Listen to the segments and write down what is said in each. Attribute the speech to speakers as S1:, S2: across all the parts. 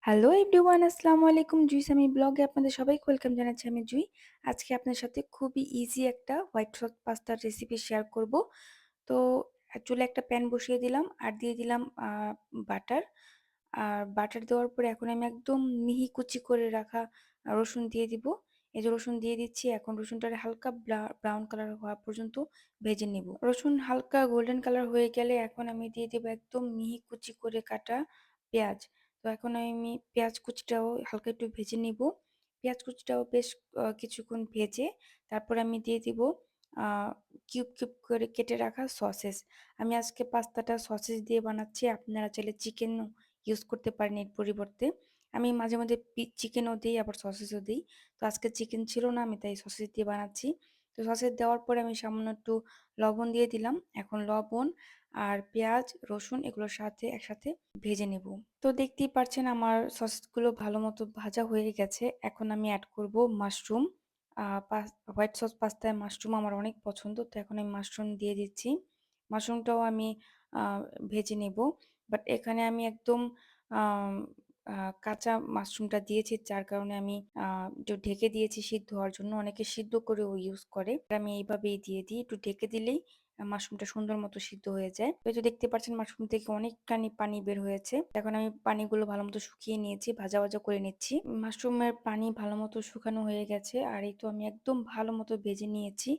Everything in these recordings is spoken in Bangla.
S1: হ্যালো এভরিওয়ান, আসসালামু আলাইকুম। জুইস আমি ব্লগে আপনাদের সবাইকে ওয়েলকাম জানাচ্ছি। আমি জুই। আজকে আপনার সাথে খুবই ইজি একটা হোয়াইট সস পাস্তার রেসিপি শেয়ার করব। তো চুলায় একটা প্যান বসিয়ে দিলাম আর দিয়ে দিলাম বাটার। আর বাটার দেওয়ার পরে এখন আমি একদম মিহি কুচি করে রাখা রসুন দিয়ে দিব। এই যে রসুন দিয়ে দিচ্ছি, এখন রসুনটা হালকা ব্রাউন কালার হওয়া পর্যন্ত ভেজে নিব। রসুন হালকা গোল্ডেন কালার হয়ে গেলে এখন আমি দিয়ে দেবো একদম মিহি কুচি করে কাটা পেঁয়াজ। তো এখন আমি পেঁয়াজ কুচিটাও হালকা একটু ভেজে নিব। পেঁয়াজ কুচিটাও বেশ কিছুক্ষণ ভেজে তারপর আমি দিয়ে দিব আহ, কিউব কিউব করে কেটে রাখা সসেস। আমি আজকে পাস্তাটা সসেস দিয়ে বানাচ্ছি, আপনারা চাইলে চিকেন ইউজ করতে পারেন এর পরিবর্তে। আমি মাঝে মাঝে চিকেনও দিই, আবার সসেসও দিই। তো আজকে চিকেন ছিল না, আমি তাই সসেস দিয়ে বানাচ্ছি। তো সসেস দেওয়ার পরে আমি সামান্য একটু লবণ দিয়ে দিলাম। এখন লবণ আর পেঁয়াজ রসুন এগুলোর সাথে একসাথে ভেজে নেব। তো দেখতেই পাচ্ছেন আমার সসগুলো ভালো মতো ভাজা হয়ে গেছে। এখন আমি অ্যাড করব মাশরুম। হোয়াইট সস পাস্তায় মাশরুম আমার অনেক পছন্দ, তো এখন আমি মাশরুম দিয়ে দিচ্ছি। মাশরুমটাও আমি আহ, ভেজে নেব। বাট এখানে আমি একদম আম, কাঁচা মাশরুমটা দিয়েছি, যার কারণে আমি একটু ঢেকে দিয়েছি সিদ্ধ হওয়ার জন্য। অনেকে সিদ্ধ করেও ইউজ করে, আমি এইভাবেই দিয়ে দিই। একটু ঢেকে দিলেই মাশরুমটা সুন্দর মতো সিদ্ধ হয়ে যায়। তো এই যে দেখতে পাচ্ছেন মাশরুম থেকে অনেকখানি পানি বের হয়েছে। এখন আমি পানিগুলো ভালো মতো শুকিয়ে নিয়েছি, ভাজা ভাজা করে নিচ্ছি। মাশরুমের পানি ভালো মতো শুকানো হয়ে গেছে, আর এই তো আমি একদম ভালো মতো ভেজে নিয়েছি।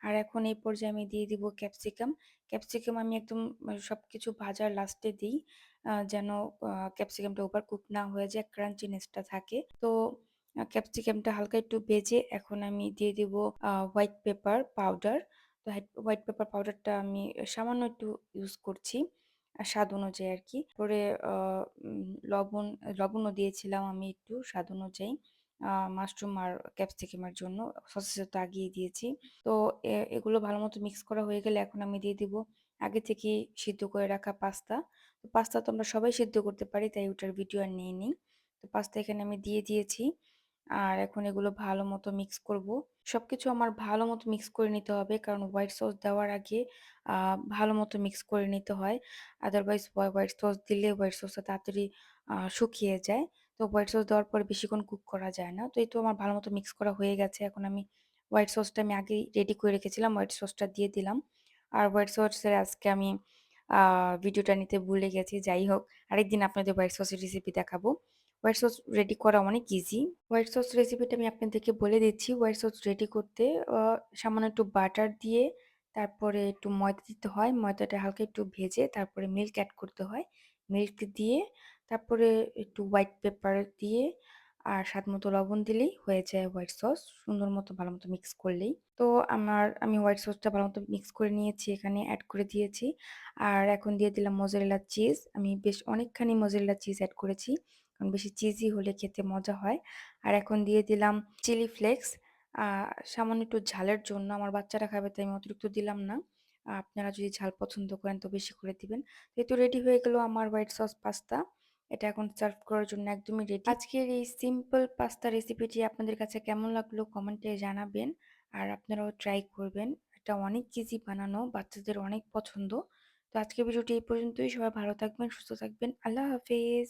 S1: আর এখন এই পর্যায়ে আমি দিয়ে দিব ক্যাপসিকাম। ক্যাপসিকাম আমি একদম সবকিছু ভাজার লাস্টে দিই, যেন ক্যাপসিকামটা ওভার কুক না হয়ে যায়, ক্রাঞ্চিনেসটা থাকে। তো ক্যাপসিকামটা হালকা একটু ভেজে এখন আমি দিয়ে দিব হোয়াইট পেপার পাউডার। তো হোয়াইট পেপার পাউডারটা আমি সামান্য একটু ইউজ করছি, স্বাদ অনুযায়ী আর কি। পরে লবণ লবণও দিয়েছিলাম আমি একটু স্বাদ অনুযায়ী, মাশরুম আর ক্যাপসিকামের জন্য। সসেসও তো আগিয়ে দিয়েছি। তো এগুলো ভালো মতো মিক্স করা হয়ে গেলে এখন আমি দিয়ে দিব আগে থেকে সিদ্ধ করে রাখা পাস্তা। তো পাস্তা তো আমরা সবাই সিদ্ধ করতে পারি, তাই ওটার ভিডিও আর নিয়ে নিই। তো পাস্তা এখানে আমি দিয়ে দিয়েছি। আর এখন এগুলো ভালো মতো মিক্স করব। সবকিছু আমার ভালো মতো মিক্স করে নিতে হবে, কারণ হোয়াইট সস দেওয়ার আগে ভালো মতো মিক্স করে নিতে হয়। আদারওয়াইজ হোয়াইট সস দিলে হোয়াইট সসটা তাড়াতাড়ি শুকিয়ে যায়। তো হোয়াইট সস দেওয়ার পরে বেশিক্ষণ কুক করা যায় না। তো এই তো আমার ভালো মতো মিক্স করা হয়ে গেছে। এখন আমি হোয়াইট সসটা আমি আগেই রেডি করে রেখেছিলাম, হোয়াইট সসটা দিয়ে দিলাম। আর হোয়াইট সসের আজকে আমি ভিডিওটা নিতে ভুলে গেছি। যাই হোক, আরেকদিন আপনাদের হোয়াইট সসের রেসিপি দেখাবো। হোয়াইট সস রেডি করা অনেক ইজি। হোয়াইট সস রেসিপিটা আমি আপনাদেরকে বলে দিচ্ছি। হোয়াইট সস রেডি করতে সামান্য একটু বাটার দিয়ে তারপরে একটু ময়দা দিতে হয়। ময়দাটা হালকা একটু ভেজে তারপরে মিল্ক অ্যাড করতে হয়। মিল্ক দিয়ে তারপরে একটু হোয়াইট পেপার দিয়ে আর স্বাদ মতো লবণ দিলেই হয়ে যায় হোয়াইট সস। সুন্দর মতো ভালো মতো মিক্স করলেই। তো আমি হোয়াইট সসটা ভালো মতো মিক্স করে নিয়েছি, এখানে অ্যাড করে দিয়েছি। আর এখন দিয়ে দিলাম মোজারেলা চিজ। আমি বেশ অনেকখানি মোজারেলা চিজ অ্যাড করেছি, কারণ বেশি চিজি হলে খেতে মজা হয়। আর এখন দিয়ে দিলাম চিলি ফ্লেক্স, সামান্য একটু ঝালের জন্য। আমার বাচ্চারা খাবে তাই আমি অতিরিক্ত দিলাম না। আপনারা যদি ঝাল পছন্দ করেন তো বেশি করে দিবেন। তো এই তো রেডি হয়ে গেল আমার হোয়াইট সস পাস্তা। এটা এখন সার্ভ করার জন্য একদমই রেডি। আজকের এই সিম্পল পাস্তা রেসিপিটি আপনাদের কাছে কেমন লাগলো কমেন্টে জানাবেন। আর আপনারাও ট্রাই করবেন। এটা অনেক ইজি বানানো, বাচ্চাদের অনেক পছন্দ। তো আজকের ভিডিওটি এই পর্যন্তই। সবাই ভালো থাকবেন, সুস্থ থাকবেন। আল্লাহ হাফেজ।